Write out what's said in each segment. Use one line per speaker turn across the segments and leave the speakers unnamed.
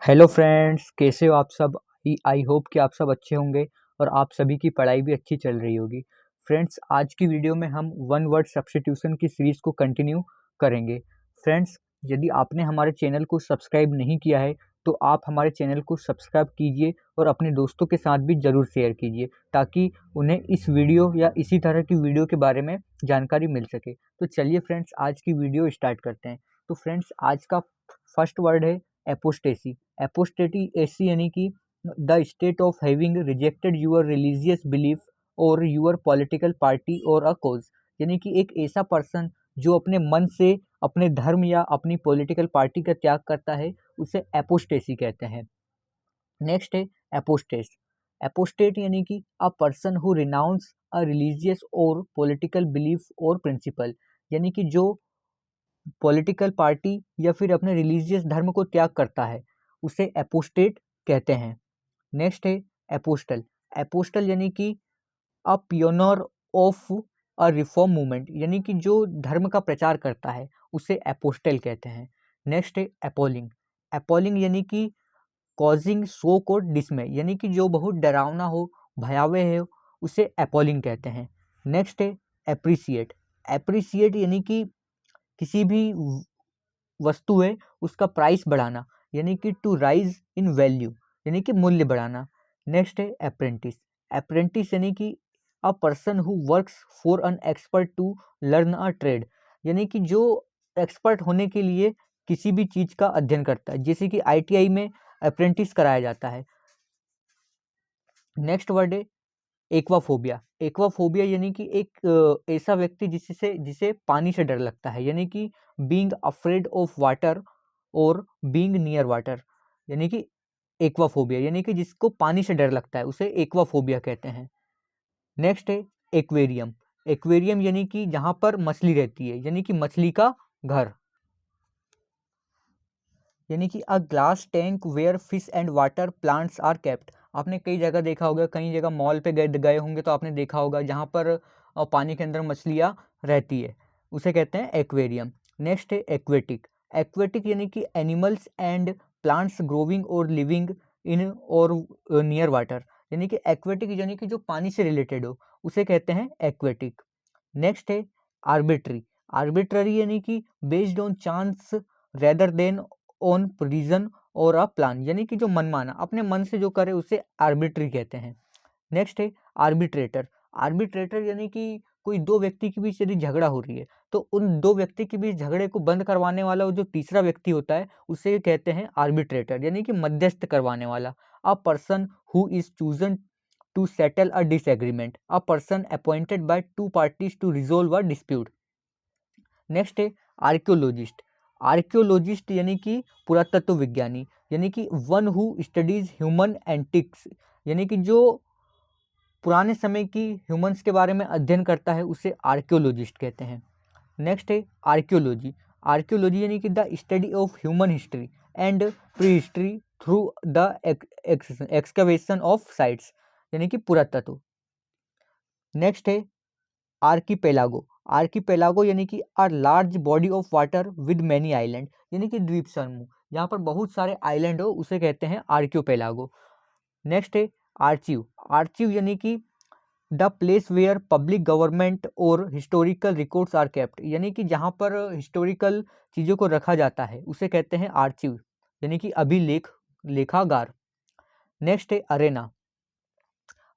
Hello friends, कैसे हो आप सब। आई होप कि आप सब अच्छे होंगे और आप सभी की पढ़ाई भी अच्छी चल रही होगी। फ्रेंड्स, आज की वीडियो में हम वन वर्ड सब्स्टिट्यूशन की सीरीज़ को कंटिन्यू करेंगे। फ्रेंड्स, यदि आपने हमारे चैनल को सब्सक्राइब नहीं किया है तो आप हमारे चैनल को सब्सक्राइब कीजिए और अपने दोस्तों के साथ भी ज़रूर शेयर कीजिए ताकि उन्हें इस वीडियो या इसी तरह की वीडियो के बारे में जानकारी मिल सके। तो चलिए फ्रेंड्स, आज की वीडियो स्टार्ट करते हैं। तो फ्रेंड्स, आज का फर्स्ट वर्ड है एपोस्टेसी। एपोस्टेसी यानी कि the state of having rejected your religious belief और यूर पॉलिटिकल पार्टी और अ कोज। यानी कि एक ऐसा पर्सन जो अपने मन से अपने धर्म या अपनी पॉलिटिकल पार्टी का त्याग करता है, उसे एपोस्टेसी कहते हैं। नेक्स्ट है एपोस्टेट। एपोस्टेट यानी कि a person who renounce a religious और पॉलिटिकल बिलीफ और प्रिंसिपल। यानी कि जो पॉलिटिकल पार्टी या फिर अपने रिलीजियस धर्म को त्याग करता है, उसे एपोस्टेट कहते हैं। नेक्स्ट है एपोस्टल। एपोस्टल यानी कि अ पियोनर ऑफ अ रिफॉर्म मूवमेंट। यानी कि जो धर्म का प्रचार करता है उसे एपोस्टल कहते हैं। नेक्स्ट है एपोलिंग। एपोलिंग यानी कि कॉजिंग शो को डिसमे। यानी कि जो बहुत डरावना हो, भयावह है, उसे एपोलिंग कहते हैं। नेक्स्ट है एप्रिसिएट। एप्रिसिएट यानी कि किसी भी वस्तु है उसका प्राइस बढ़ाना, यानी कि टू राइज इन वैल्यू, यानी कि मूल्य बढ़ाना। नेक्स्ट है अप्रेंटिस। अप्रेंटिस यानी कि a person who works for an expert to learn a trade. यानी कि जो एक्सपर्ट होने के लिए किसी भी चीज़ का अध्ययन करता है, जैसे कि आईटीआई में अप्रेंटिस कराया जाता है। नेक्स्ट वर्ड है एक्वाफोबिया। एक्वाफोबिया यानी कि एक ऐसा व्यक्ति जिससे जिसे पानी से डर लगता है, यानी कि बीइंग अफ्रेड ऑफ वाटर और बीइंग नियर वाटर। यानी कि एक्वाफोबिया यानी कि जिसको पानी से डर लगता है उसे एक्वाफोबिया कहते हैं। नेक्स्ट है एक्वेरियम। एक्वेरियम यानी कि जहाँ पर मछली रहती है, यानी कि मछली का घर। यानी कि a glass tank where fish and water plants are kept. आपने कई जगह देखा होगा, कई जगह मॉल पे गए गए होंगे तो आपने देखा होगा जहाँ पर पानी के अंदर मछलियाँ रहती है, उसे कहते हैं एक्वेरियम। नेक्स्ट है एक्वेटिक। एक्वेटिक यानी कि एनिमल्स एंड प्लांट्स ग्रोविंग और लिविंग इन और नियर वाटर। यानी कि एक्वेटिक यानी कि जो पानी से रिलेटेड हो, उसे कहते हैं एक्वेटिक। नेक्स्ट है आर्बिट्री। आर्बिट्ररी यानी कि based on chance rather than on reason और अ प्लान। यानी कि जो मनमाना, अपने मन से जो करे उसे आर्बिट्री कहते हैं। नेक्स्ट है आर्बिट्रेटर। आर्बिट्रेटर यानी कि कोई दो व्यक्ति के बीच यदि झगड़ा हो रही है तो उन दो व्यक्ति के बीच झगड़े को बंद करवाने वाला वो जो तीसरा व्यक्ति होता है उसे कहते हैं आर्बिट्रेटर, यानी कि मध्यस्थ करवाने वाला। A person who is chosen to settle a disagreement. A person appointed by two parties to resolve a dispute. Next है आर्कियोलॉजिस्ट। आर्कियोलॉजिस्ट यानी कि पुरातत्व विज्ञानी, यानी कि one who studies human antiques. यानी कि जो पुराने समय की ह्यूमंस के बारे में अध्ययन करता है उसे आर्कियोलॉजिस्ट कहते हैं। नेक्स्ट है आर्कियोलॉजी। आर्कियोलॉजी यानी कि the study of human history and pre history through the excavation of sites. यानी कि पुरातत्व। नेक्स्ट है आर्कीपेलागो। आर्कीपेलागो यानी कि a large body of water with many island. यानी कि द्वीप समूह, जहाँ पर बहुत सारे आइलैंड हो, उसे कहते हैं आर्कियोपेलागो। नेक्स्ट है आर्चीव। आर्चीव यानी कि the place where public government और हिस्टोरिकल रिकॉर्ड्स आर केप्ट। यानी कि जहाँ पर हिस्टोरिकल चीज़ों को रखा जाता है उसे कहते हैं आर्चीव, यानी कि अभिलेख, लेखागार। नेक्स्ट है अरेना।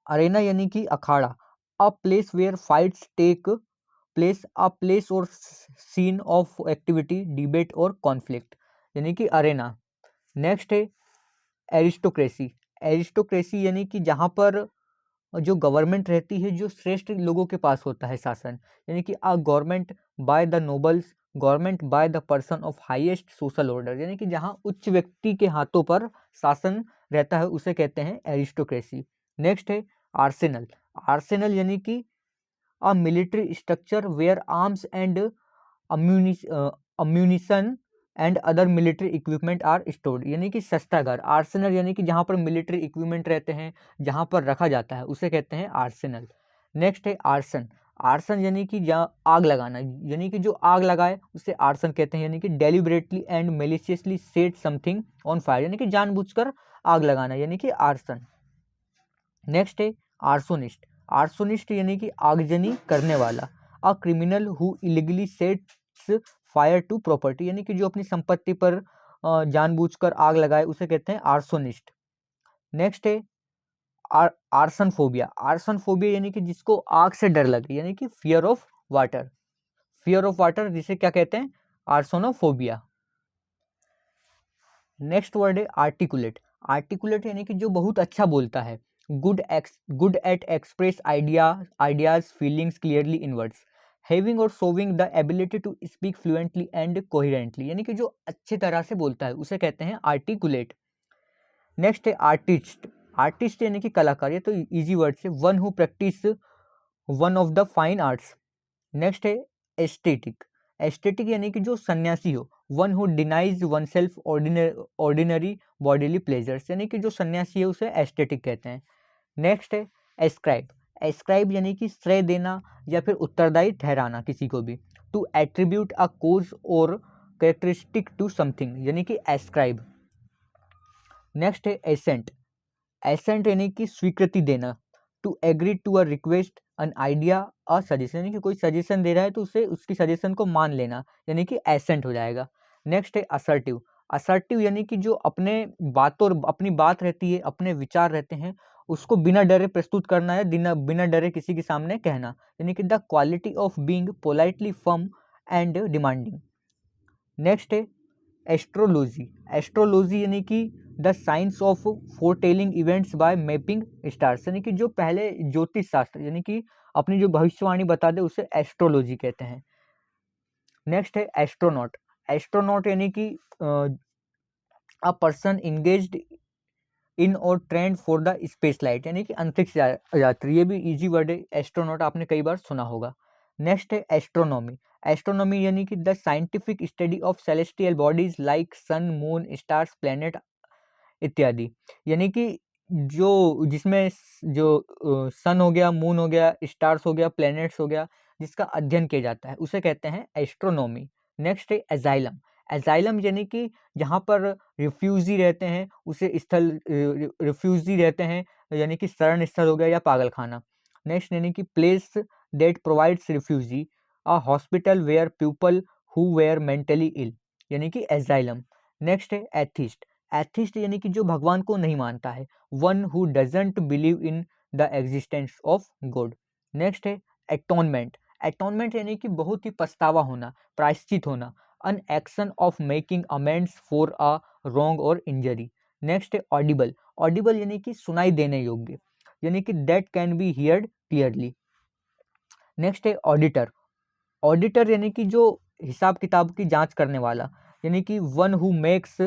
अरेना यानी कि अखाड़ा। A place where fights take place, a place और सीन ऑफ एक्टिविटी, डिबेट और कॉन्फ्लिक्ट। यानी कि अरेना। नेक्स्ट है एरिस्टोक्रेसी। एरिस्टोक्रेसी यानी कि जहाँ पर जो गवर्नमेंट रहती है जो श्रेष्ठ लोगों के पास होता है शासन। यानी कि a government by the nobles, government by the person of highest social order. यानी कि जहाँ उच्च व्यक्ति के हाथों पर शासन रहता है उसे कहते हैं एरिस्टोक्रेसी। नेक्स्ट है आर्सेनल। आर्सेनल यानी कि a military structure where arms and ammunition and other military equipment are stored. यानी कि शस्त्रागार। आर्सेनल यानी कि जहाँ पर मिलिट्री इक्विपमेंट रहते हैं, जहाँ पर रखा जाता है, उसे कहते हैं आर्सेनल। नेक्स्ट है आर्सन। आर्सन यानी कि जहाँ आग लगाना, यानी कि जो आग लगाए उसे आर्सन कहते हैं, यानी कि deliberately and maliciously set something on fire, यानी कि जानबूझकर आग लगाना, यानी कि आर्सन। नेक्स्ट है आर्सोनिस्ट। आर्सोनिस्ट यानी कि आगजनी करने वाला। A criminal who illegally sets fire to property, यानी कि जो अपनी संपत्ति पर जानबूझकर आग लगाए उसे कहते हैं आर्सोनिस्ट। नेक्स्ट है आर्सन फोबिया। आर्सन फोबिया यानी कि जिसको आग से डर लगे, यानी कि fear of water. Fear of water जिसे क्या कहते हैं, आर्सोनोफोबिया। नेक्स्ट वर्ड है आर्टिकुलेट। आर्टिकुलेट यानी कि जो बहुत अच्छा बोलता है। Good at express ideas feelings clearly in words. Having और showing the ability to speak fluently and coherently, यानी कि जो अच्छी तरह से बोलता है उसे कहते हैं आर्टिकुलेट। नेक्स्ट है आर्टिस्ट। आर्टिस्ट यानी कि कलाकार, ये तो इजी वर्ड से, one who practice one of the fine arts. Next है एस्थेटिक। एस्थेटिक यानी कि जो सन्यासी हो, one who denies one self ordinary bodily pleasures, यानी कि जो सन्यासी है उसे एस्थेटिक कहते हैं। नेक्स्ट है एस्क्राइब। एस्क्राइब यानी कि श्रेय देना या फिर उत्तरदायी ठहराना किसी को भी। टू एट्रीब्यूट अ कोज और कैरेक्टरिस्टिक टू समथिंग, यानी कि एस्क्राइब। नेक्स्ट है एसेंट। एसेंट यानी कि स्वीकृति देना। To agree to a request an idea a suggestion, यानी कि कोई सजेशन दे रहा है तो उसे उसकी सजेशन को मान लेना, यानी कि एसेंट हो जाएगा। नेक्स्ट है असर्टिव। असर्टिव यानी कि जो अपने अपनी बात रहती है, अपने विचार रहते हैं, उसको बिना डरे प्रस्तुत करना है, बिना डरे किसी के सामने कहना, यानी कि the quality of being politely firm and demanding. Next है एस्ट्रोलॉजी। एस्ट्रोलॉजी यानी कि the science of foretelling events by mapping stars, यानी कि जो पहले ज्योतिष शास्त्र यानी कि अपनी जो भविष्यवाणी बता दे उसे एस्ट्रोलॉजी कहते हैं। नेक्स्ट है एस्ट्रोनॉट। एस्ट्रोनॉट यानी कि अ पर्सन इंगेज्ड इन और trend for the space light, यानी कि अंतरिक्ष यात्री, ये भी इजी वर्ड है, एस्ट्रोनॉट आपने कई बार सुना होगा। नेक्स्ट है एस्ट्रोनॉमी। एस्ट्रोनॉमी यानी कि the scientific study of celestial bodies like sun, moon, stars, planet इत्यादि, यानी कि जो जिसमें जो सन हो गया, मून हो गया, स्टार्स हो गया, प्लैनेट्स हो गया, जिसका अध्ययन किया जाता है उसे कहते हैं एस्ट्रोनॉमी। नेक्स्ट है एजाइलम। एजाइलम यानी कि जहाँ पर रिफ्यूजी रहते हैं उसे रिफ्यूजी रहते हैं, यानी कि शरण स्थल हो गया या पागलखाना। नेक्स्ट यानी कि place that provides refugee, a hospital where people who were mentally ill, यानी कि एजाइलम। नेक्स्ट है एथिस्ट। एथिस्ट यानी कि जो भगवान को नहीं मानता है, one who doesn't believe in the existence of God. Next है एटोनमेंट। एटोनमेंट यानी कि बहुत ही पछतावा होना, प्रायश्चित होना, an action of making amends for a wrong और इंजरी। नेक्स्ट है ऑडिबल। ऑडिबल यानी कि सुनाई देने योग्य, यानी कि that can be heard clearly. Next है ऑडिटर। ऑडिटर यानी कि जो हिसाब किताब की जांच करने वाला, यानी कि one who makes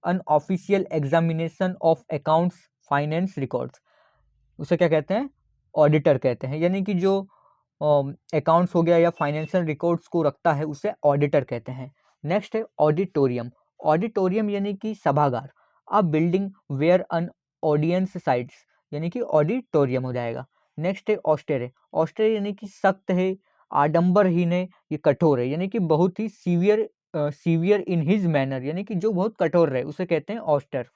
an official examination of accounts, finance records, उसे क्या कहते हैं, ऑडिटर कहते हैं, यानी कि जो अकाउंट्स हो गया या फाइनेंशियल रिकॉर्ड्स को रखता है उसे ऑडिटर कहते हैं। नेक्स्ट है ऑडिटोरियम। ऑडिटोरियम यानी कि सभागार, a building where an audience sits, यानी कि ऑडिटोरियम हो जाएगा। नेक्स्ट है ऑस्टेरे। ऑस्टेरे यानी कि सख्त है, आडंबरहीन है, ये कठोर है, यानी कि बहुत ही सीवियर इन हिज मैनर, यानी कि जो बहुत कठोर रहे उसे कहते हैं ऑस्टर।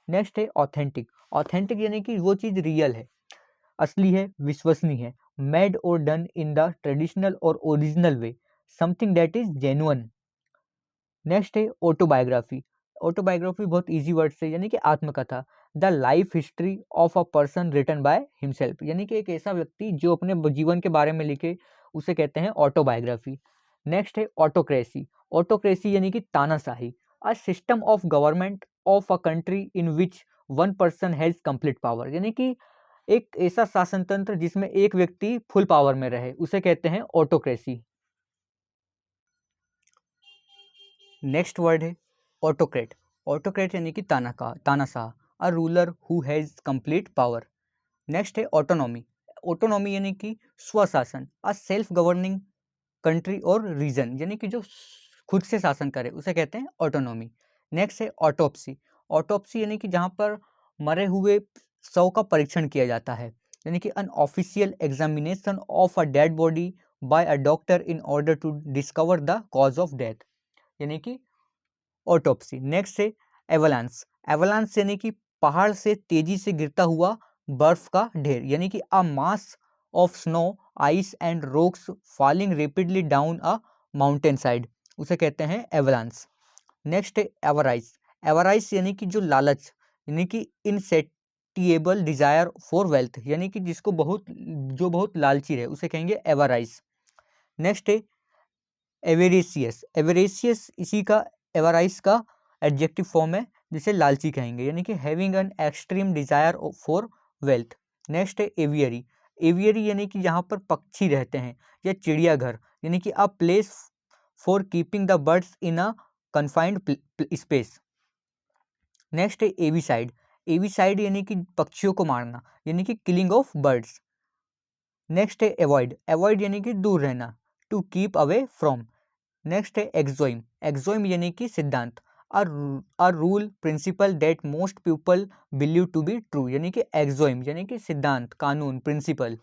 नेक्स्ट है ऑथेंटिक। ऑथेंटिक यानी कि वो चीज़ रियल है, असली है, विश्वसनीय है, मेड और डन इन द ट्रेडिशनल और original way, something that is genuine. Next है ऑटोबायोग्राफी। ऑटोबायोग्राफी बहुत इजी वर्ड से, यानी कि आत्मकथा, the life history of a person written by himself, यानी कि एक ऐसा व्यक्ति जो अपने जीवन के बारे में लिखे उसे कहते हैं ऑटोबायोग्राफी। नेक्स्ट है ऑटोक्रेसी। ऑटोक्रेसी यानी कि तानाशाही, a system of government of a country in which one person has complete power, यानी कि एक ऐसा शासन तंत्र जिसमें एक व्यक्ति फुल पावर में रहे उसे कहते हैं ऑटोक्रेसी। नेक्स्ट वर्ड है ऑटोक्रेट। ऑटोक्रेट यानी कि तानाशाह, a ruler who has complete power. Next है ऑटोनॉमी। ऑटोनॉमी यानी कि स्वशासन, अ सेल्फ गवर्निंग कंट्री और रीजन, यानी कि जो खुद से शासन करे उसे कहते हैं ऑटोनॉमी। नेक्स्ट है ऑटोप्सी। ऑटोप्सी यानी कि जहाँ पर मरे हुए शव का परीक्षण किया जाता है, यानी कि an official examination of a dead body by a doctor in order to discover the cause of death, यानी कि ऑटोप्सी। नेक्स्ट है एवलांस। एवलांस यानी कि पहाड़ से तेजी से गिरता हुआ बर्फ का ढेर, यानी कि a mass of snow, ice and rocks falling rapidly down a mountainside, उसे कहते हैं एवलांस। नेक्स्ट है एवराइज। एवराइज यानी कि जो लालच, यानी कि इनसेटिएबल डिजायर फॉर वेल्थ, यानी कि जिसको जो बहुत लालची है उसे कहेंगे एवराइज। नेक्स्ट है एवेरेसियस। एवेरेसियस इसी का एवराइज का एडजेक्टिव फॉर्म है, जिसे लालची कहेंगे, यानी कि having an extreme desire for wealth. Next है एवियरी। एवियरी यानी कि जहाँ पर पक्षी रहते हैं, या चिड़ियाघर, यानी कि a place for keeping the birds in a confined space. Next है एविसाइड। एविसाइड यानी कि पक्षियों को मारना, यानी कि किलिंग ऑफ बर्ड्स। नेक्स्ट है एवॉइड। एवॉइड यानी कि दूर रहना, to keep away from. Next है एक्सोइम। एक्सोइम यानी कि सिद्धांत, a rule principle that most people believe to be true, यानी कि एक्सोइम यानी कि सिद्धांत, कानून, प्रिंसिपल।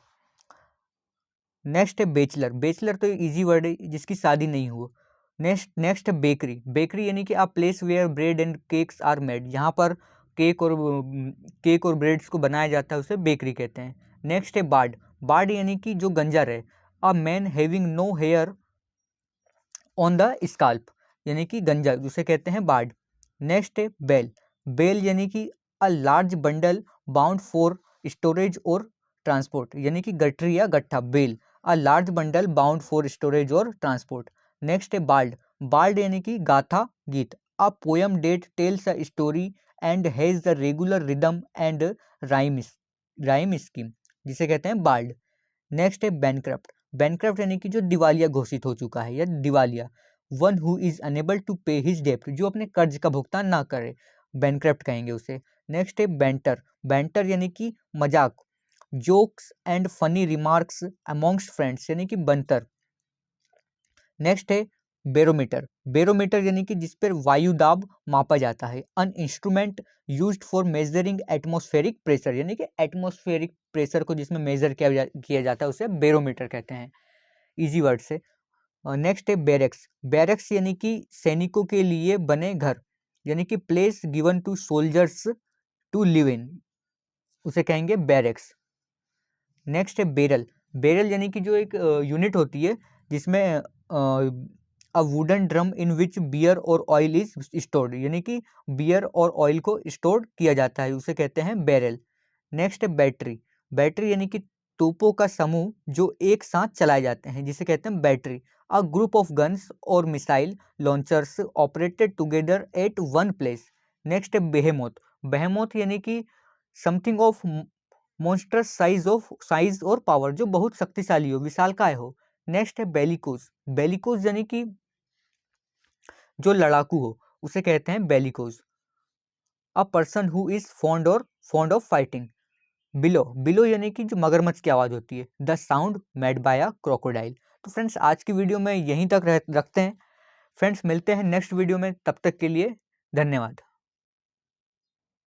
नेक्स्ट है बेचलर। बेचलर तो इजी वर्ड है, जिसकी शादी नहीं हो। नेक्स्ट है बेकरी। बेकरी यानी कि a place where bread and cakes are made, यहाँ पर केक और ब्रेड्स को बनाया जाता है, उसे बेकरी कहते हैं। नेक्स्ट है बार्ड। बार्ड यानी कि जो गंजा रहे, a man having no hair on the scalp, यानी कि गंजा, जिसे कहते हैं बार्ड। नेक्स्ट है बेल। बेल यानी कि a large bundle bound for storage और ट्रांसपोर्ट, यानी कि गठरी या गट्ठा, bale, a large bundle bound for storage और ट्रांसपोर्ट। नेक्स्ट है बाल्ड। बाल्ड यानी कि गाथा, गीत, a poem that tells a story and has the regular rhythm and rhyme scheme, जिसे कहते हैं बाल्ड। नेक्स्ट है बैंकक्रप्ट। बैंकक्रप्ट यानी कि जो दिवालिया घोषित हो चुका है या दिवालिया, one who is unable to pay his डेब्ट, जो अपने कर्ज का भुगतान ना करे, बैंकक्रप्ट कहेंगे उसे। नेक्स्ट है बैंटर। बैंटर यानी कि मजाक, jokes and funny remarks amongst friends, यानी कि बंतर। नेक्स्ट है बेरोमीटर। बेरोमीटर यानी कि जिस पर वायु दाब मापा जाता है, an instrument used for measuring atmospheric pressure, यानी कि एटमॉस्फेरिक प्रेशर को जिसमें मेजर किया जाता है उसे बेरोमीटर कहते हैं, इजी वर्ड से। नेक्स्ट है बैरक्स। बैरक्स यानी कि सैनिकों के लिए बने घर, यानी कि place given to soldiers to live in, उसे कहेंगे बैरक्स। नेक्स्ट है बेरल। बेरल यानी कि जो एक यूनिट होती है जिसमें a wooden drum in which beer और ऑयल इज स्टोर्ड, यानी कि बियर और ऑयल को स्टोर किया जाता है, उसे कहते हैं बैरल। नेक्स्ट है बैटरी। बैटरी यानी कि तोपों का समूह जो एक साथ चलाए जाते हैं, जिसे कहते हैं battery, a group of guns और missile launchers operated together at one place. Next है बेहेमोथ। बेहेमोथ यानी कि समथिंग ऑफ मॉन्स्टर्स साइज और पावर, जो बहुत शक्तिशाली हो, विशालकाय हो। नेक्स्ट है बेलिकोज। बेलिकोज यानी कि जो लड़ाकू हो, उसे कहते हैं bellicose, a person who is fond of fighting. Below. Below यानी कि जो मगरमच्छ की आवाज होती है, the sound made by a crocodile. तो फ्रेंड्स आज की वीडियो में यहीं तक रखते हैं। फ्रेंड्स मिलते हैं नेक्स्ट वीडियो में, तब तक के लिए धन्यवाद।